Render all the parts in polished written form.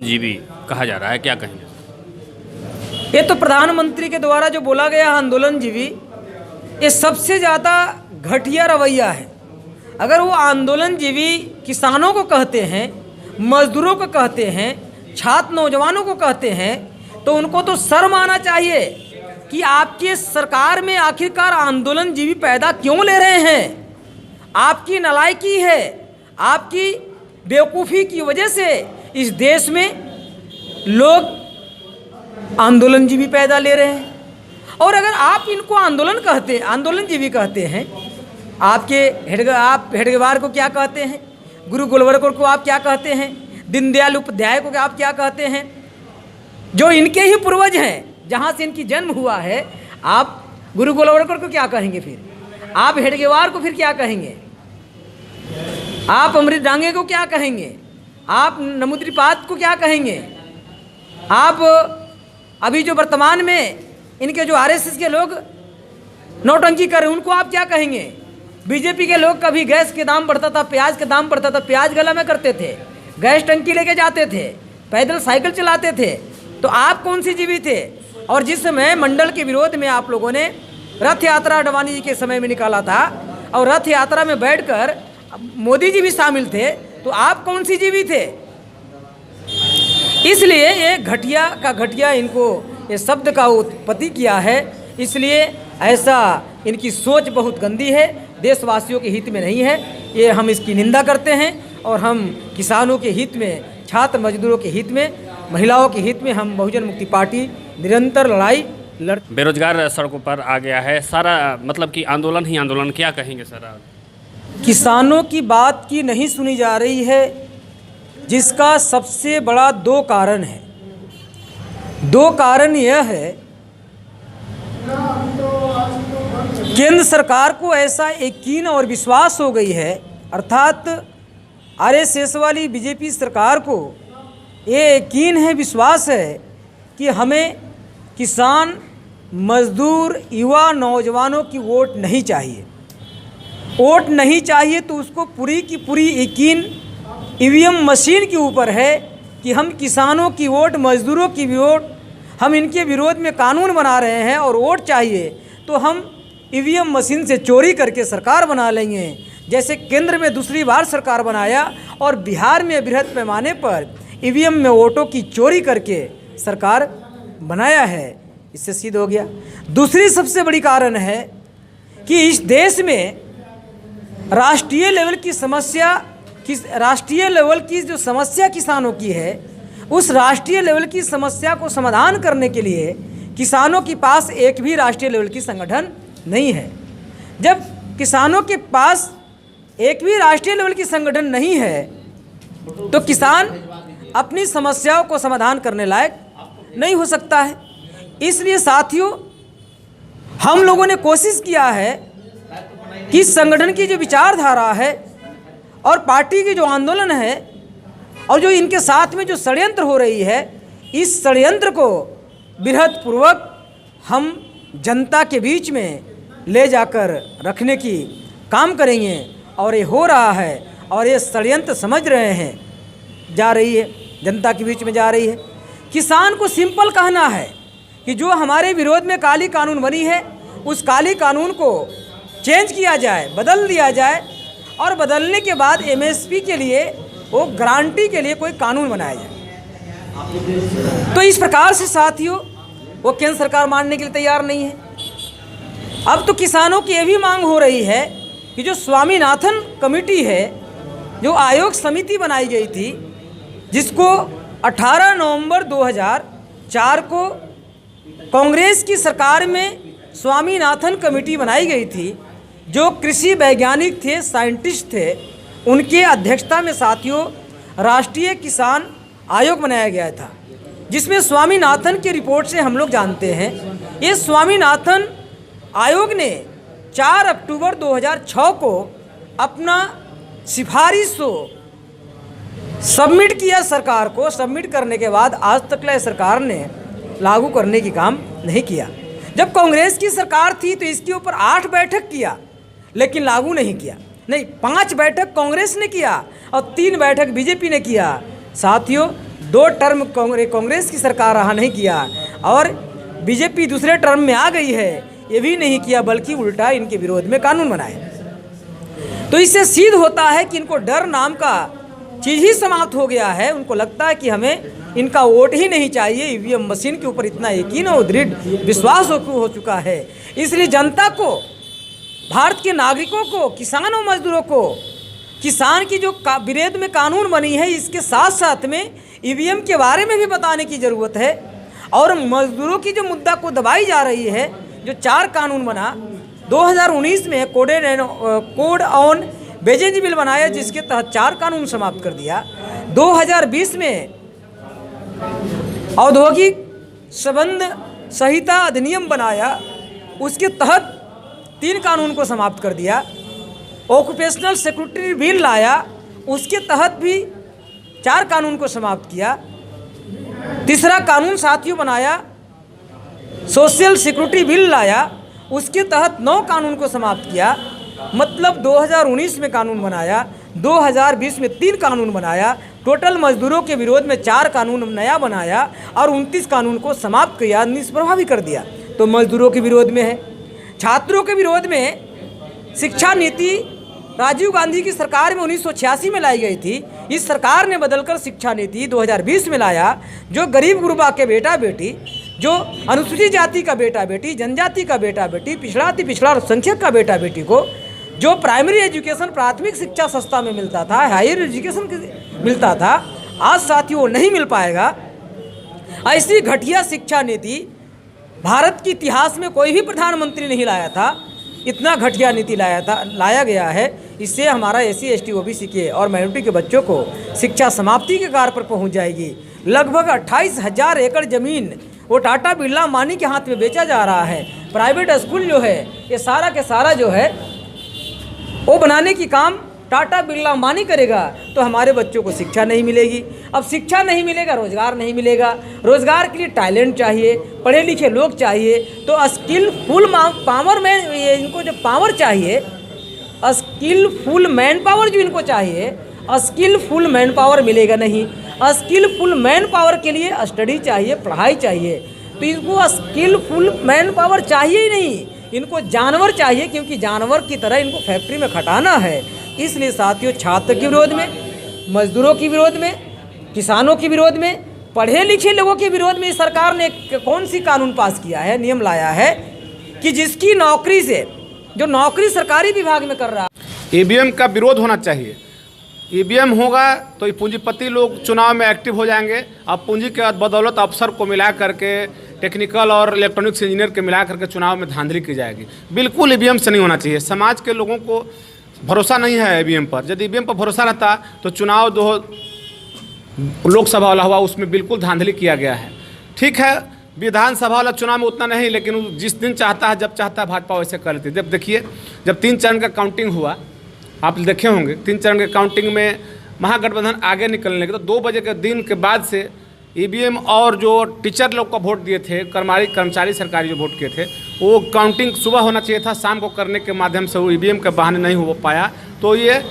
आंदोलनजीवी कहा जा रहा है, क्या कहेंगे? ये तो प्रधानमंत्री के द्वारा जो बोला गया आंदोलनजीवी, ये सबसे ज़्यादा घटिया रवैया है। अगर वो आंदोलनजीवी किसानों को कहते हैं, मजदूरों को कहते हैं, छात्र नौजवानों को कहते हैं, तो उनको तो शर्म आना चाहिए कि आपके सरकार में आखिरकार आंदोलनजीवी पैदा क्यों ले रहे हैं। आपकी नालायकी है, आपकी बेवकूफ़ी की वजह से इस देश में लोग आंदोलनजीवी पैदा ले रहे हैं। और अगर आप इनको आंदोलनजीवी कहते हैं, आप हेडगेवार को क्या कहते हैं, गुरु गोलवलकर को आप क्या कहते हैं, दीनदयाल उपाध्याय को आप क्या कहते हैं, जो इनके ही पूर्वज हैं, जहाँ से इनकी जन्म हुआ है, आप गुरु गोलवलकर को क्या कहेंगे? फिर आप हेडगेवार को फिर क्या कहेंगे? आप अमृत डांगे को क्या कहेंगे? आप नमूद्रिपाद को क्या कहेंगे? आप अभी जो वर्तमान में इनके जो आरएसएस के लोग नौटंकी कर रहे हैं, उनको आप क्या कहेंगे? बीजेपी के लोग कभी गैस के दाम बढ़ता था, प्याज के दाम बढ़ता था, प्याज गला में करते थे, गैस टंकी लेके जाते थे, पैदल साइकिल चलाते थे, तो आप कौन सी जीवी थे? और जिस समय मंडल के विरोध में आप लोगों ने रथ यात्रा अडवाणी जी के समय में निकाला था और रथ यात्रा में बैठकर मोदी जी भी शामिल थे, तो आप कौन सी जीवी थे? इसलिए ये घटिया इनको ये शब्द का उत्पत्ति किया है। इसलिए ऐसा इनकी सोच बहुत गंदी है, देशवासियों के हित में नहीं है। ये हम इसकी निंदा करते हैं और हम किसानों के हित में, छात्र मजदूरों के हित में, महिलाओं के हित में हम बहुजन मुक्ति पार्टी निरंतर लड़ाई लड़। बेरोजगार सड़कों पर आ गया है सारा, मतलब कि आंदोलन ही आंदोलन, क्या कहेंगे सर? किसानों की बात की नहीं सुनी जा रही है, जिसका सबसे बड़ा दो कारण है। दो कारण यह है, केंद्र सरकार को ऐसा यकीन और विश्वास हो गई है, अर्थात आरएसएस वाली बीजेपी सरकार को ये यकीन है, विश्वास है कि हमें किसान, मजदूर, युवा, नौजवानों की वोट नहीं चाहिए। वोट नहीं चाहिए तो उसको पूरी की पूरी यकीन ईवीएम मशीन के ऊपर है कि हम किसानों की वोट, मजदूरों की वोट, हम इनके विरोध में कानून बना रहे हैं और वोट चाहिए तो हम ईवीएम मशीन से चोरी करके सरकार बना लेंगे। जैसे केंद्र में दूसरी बार सरकार बनाया और बिहार में बृहद पैमाने पर ईवीएम में वोटों की चोरी करके सरकार बनाया है, इससे सिद्ध हो गया। दूसरी सबसे बड़ी कारण है कि इस देश में राष्ट्रीय लेवल की जो समस्या किसानों की है, उस राष्ट्रीय लेवल की समस्या को समाधान करने के लिए किसानों के पास एक भी राष्ट्रीय लेवल की संगठन नहीं है। जब किसानों के पास एक भी राष्ट्रीय लेवल की संगठन नहीं है तो किसान अपनी समस्याओं को समाधान करने लायक नहीं हो सकता है। इसलिए साथियों, हम लोगों ने कोशिश किया है कि संगठन की जो विचारधारा है और पार्टी की जो आंदोलन है और जो इनके साथ में जो षड्यंत्र हो रही है, इस षड्यंत्र को बृहदपूर्वक हम जनता के बीच में ले जाकर रखने की काम करेंगे। और ये हो रहा है और ये षड्यंत्र समझ रहे हैं, जा रही है, जनता के बीच में जा रही है। किसान को सिंपल कहना है कि जो हमारे विरोध में काली कानून बनी है, उस काली कानून को चेंज किया जाए, बदल दिया जाए और बदलने के बाद एमएसपी के लिए, वो गारंटी के लिए कोई कानून बनाया जाए। तो इस प्रकार से साथियों, वो केंद्र सरकार मानने के लिए तैयार नहीं है। अब तो किसानों की ये भी मांग हो रही है कि जो स्वामीनाथन कमेटी है, जो आयोग समिति बनाई गई थी, जिसको 18 नवंबर 2004 को कांग्रेस की सरकार में स्वामीनाथन कमेटी बनाई गई थी, जो कृषि वैज्ञानिक थे, साइंटिस्ट थे, उनके अध्यक्षता में साथियों राष्ट्रीय किसान आयोग बनाया गया था, जिसमें स्वामीनाथन की रिपोर्ट से हम लोग जानते हैं, ये स्वामीनाथन आयोग ने 4 अक्टूबर 2006 को अपना सिफारिश को सबमिट किया सरकार को। सबमिट करने के बाद आज तक सरकार ने लागू करने की काम नहीं किया। जब कांग्रेस की सरकार थी तो इसके ऊपर 8 बैठक किया, लेकिन लागू नहीं किया। नहीं, 5 बैठक कांग्रेस ने किया और 3 बैठक बीजेपी ने किया। साथियों, 2 टर्म कांग्रेस की सरकार रहा नहीं किया और बीजेपी दूसरे टर्म में आ गई है, ये भी नहीं किया, बल्कि उल्टा इनके विरोध में कानून बनाए। तो इससे सिद्ध होता है कि इनको डर नाम का चीज़ ही समाप्त हो गया है। उनको लगता है कि हमें इनका वोट ही नहीं चाहिए। ईवीएम मशीन के ऊपर इतना यकीन और दृढ़ विश्वास हो चुका है। इसलिए जनता को, भारत के नागरिकों को, किसानों मजदूरों को, किसान की जो विरोध में कानून बनी है, इसके साथ साथ में ईवीएम के बारे में भी बताने की ज़रूरत है। और मजदूरों की जो मुद्दा को दबाई जा रही है, जो 4 कानून बना 2019 में कोड ऑन वेजेज बिल बनाया, जिसके तहत 4 कानून समाप्त कर दिया। 2020 में औद्योगिक संबंध संहिता अधिनियम बनाया, उसके तहत 3 कानून को समाप्त कर दिया। ऑक्यूपेशनल सिक्योरिटी बिल लाया, उसके तहत भी 4 कानून को समाप्त किया। तीसरा कानून साथियों बनाया, सोशल सिक्योरिटी बिल लाया, उसके तहत 9 कानून को समाप्त किया। मतलब 2019 में कानून बनाया, 2020 में 3 कानून बनाया, टोटल मजदूरों के विरोध में 4 कानून नया बनाया और 29 कानून को समाप्त किया, निष्प्रभावी कर दिया। तो मजदूरों के विरोध में है। छात्रों के विरोध में शिक्षा नीति राजीव गांधी की सरकार में 1986 में लाई गई थी। इस सरकार ने बदलकर शिक्षा नीति 2020 में लाया, जो गरीब गुरबा के बेटा बेटी, जो अनुसूचित जाति का बेटा बेटी, जनजाति का बेटा बेटी, पिछड़ा अल्पसंख्यक का बेटा बेटी को जो प्राइमरी एजुकेशन, प्राथमिक शिक्षा सस्ता में मिलता था, हायर एजुकेशन मिलता था, आज साथियों नहीं मिल पाएगा। ऐसी घटिया शिक्षा नीति भारत के इतिहास में कोई भी प्रधानमंत्री नहीं लाया था। इतना घटिया नीति लाया गया है। इससे हमारा SC ST OBC के और माइनॉरिटी के बच्चों को शिक्षा समाप्ति के कगार पर पहुंच जाएगी। लगभग 28,000 एकड़ ज़मीन वो टाटा बिरला अंबानी के हाथ में बेचा जा रहा है। प्राइवेट स्कूल जो है, ये सारा के सारा जो है वो बनाने की काम टाटा बिरला अंबानी करेगा, तो हमारे बच्चों को शिक्षा नहीं मिलेगी। अब शिक्षा नहीं मिलेगा, रोज़गार नहीं मिलेगा। रोज़गार के लिए टैलेंट चाहिए, पढ़े लिखे लोग चाहिए। तो स्किलफुल पावर में इनको जो पावर चाहिए, स्किलफुल मैन पावर जो इनको चाहिए, स्किलफुल मैन पावर मिलेगा नहीं। स्किलफुल मैन पावर के लिए स्टडी चाहिए, पढ़ाई चाहिए। तो इनको स्किलफुल मैन पावर चाहिए ही नहीं, इनको जानवर चाहिए, क्योंकि जानवर की तरह इनको फैक्ट्री में खटाना है। इसलिए साथियों, छात्र के विरोध में, मजदूरों के विरोध में, किसानों के विरोध में, पढ़े लिखे लोगों के विरोध में सरकार ने कौन सी कानून पास किया है, नियम लाया है कि जिसकी नौकरी से, जो नौकरी सरकारी विभाग में कर रहा है, ईवीएम का विरोध होना चाहिए। ईवीएम होगा तो ये पूंजीपति लोग चुनाव में एक्टिव हो जाएंगे। अब पूंजी के बदौलत अफसर को मिला करके, टेक्निकल और इलेक्ट्रॉनिक्स इंजीनियर के मिला करके चुनाव में धांधली की जाएगी। बिल्कुल ईवीएम से नहीं होना चाहिए। समाज के लोगों को भरोसा नहीं है ईवीएम पर। यदि ईवीएम पर भरोसा रहता तो चुनाव जो लोकसभा वाला हुआ उसमें बिल्कुल धांधली किया गया है। ठीक है, विधानसभा वाला चुनाव में उतना नहीं, लेकिन जिस दिन चाहता है, जब चाहता है, भाजपा वैसे कर लेती है। जब देखिए, जब 3 चरण का काउंटिंग हुआ, आप देखे होंगे, 3 चरण के काउंटिंग में महागठबंधन आगे निकलने लगे। तो 2 बजे के दिन के बाद से ईवीएम और जो टीचर लोग का वोट दिए थे, कर्मचारी सरकारी जो वोट किए थे, वो काउंटिंग सुबह होना चाहिए था, शाम को करने के माध्यम से वो ईवीएम के बहाने नहीं हो पाया, तो ये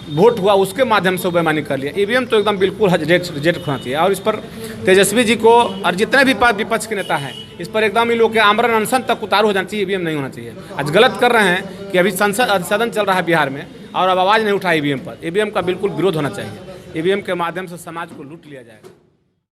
वोट हुआ, उसके माध्यम से बेईमानी कर लिया। ईवीएम तो एकदम बिल्कुल रिजेक्ट होना चाहिए। और इस पर तेजस्वी जी को और जितने भी विपक्ष के नेता हैं, इस पर एकदम इन लोग के आमरण अनशन तक उतारू हो जाना चाहिए। ईवीएम नहीं होना चाहिए। आज गलत कर रहे हैं कि अभी सदन चल रहा है बिहार में और अब आवाज़ नहीं उठा ईवीएम पर। ईवीएम का बिल्कुल विरोध होना चाहिए। ईवीएम के माध्यम से समाज को लूट लिया जाएगा।